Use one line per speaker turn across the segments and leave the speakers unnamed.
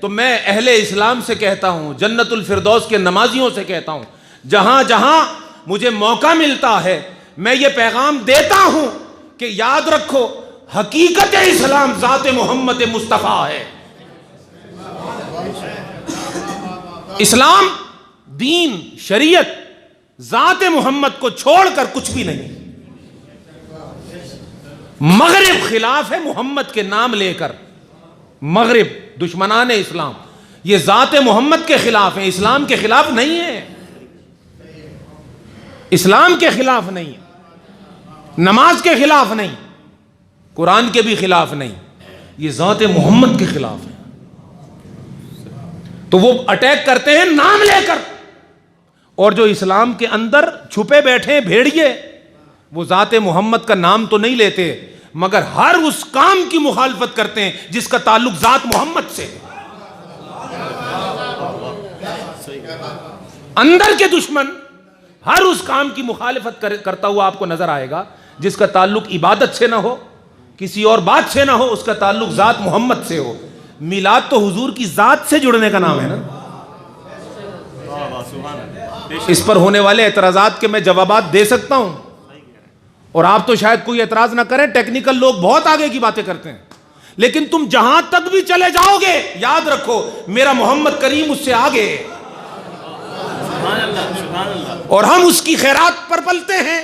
तो मैं अहले इस्लाम से कहता हूं, जन्नतुल फिरदौस के नमाजियों से कहता हूं, जहां जहां मुझे मौका मिलता है मैं ये पैगाम देता हूं कि याद रखो, हकीकत इस्लाम ज़ात मोहम्मद मुस्तफ़ा है। इस्लाम, दीन, शरीयत ज़ात मोहम्मद को छोड़कर कुछ भी नहीं। मगरिब खिलाफ है मोहम्मद के नाम लेकर, मगरिब दुश्मनान इस्लाम, ये ज़ात मोहम्मद के खिलाफ है, इस्लाम के खिलाफ नहीं है, इस्लाम के खिलाफ नहीं है, नमाज के खिलाफ नहीं, कुरान के भी खिलाफ नहीं, ये ज़ात मोहम्मद के खिलाफ है। तो वो अटैक करते हैं नाम लेकर, और जो इस्लाम के अंदर छुपे बैठे हैं भेड़िए, वो ज़ात मोहम्मद का नाम तो नहीं लेते मगर हर उस काम की मुखालफत करते हैं जिसका ताल्लुक ज़ात मोहम्मद से है। अंदर के दुश्मन हर उस काम की मुखालफत करता हुआ आपको नजर आएगा जिसका ताल्लुक इबादत से ना हो, किसी और बात से ना हो, उसका ताल्लुक ज़ात मोहम्मद से हो। मिलाद तो हुजूर की ज़ात से जुड़ने का नाम है ना। इस पर होने वाले एतराज़ात के मैं जवाबात दे सकता हूं, और आप तो शायद कोई एतराज ना करें, टेक्निकल लोग बहुत आगे की बातें करते हैं, लेकिन तुम जहां तक भी चले जाओगे याद रखो मेरा मोहम्मद करीम उससे आगे, और हम उसकी खैरात पर पलते हैं।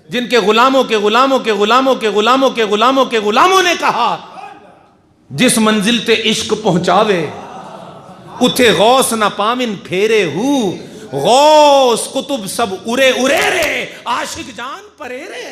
जिनके गुलामों के गुलामों के गुलामों के गुलामों के गुलामों के गुलामों ने कहा, जिस मंजिल ते इश्क पहुंचावे उथे गौस न पामिन फेरे हूं, गौस कुतुब सब उरे उरे रे, आशिक जान परे रे।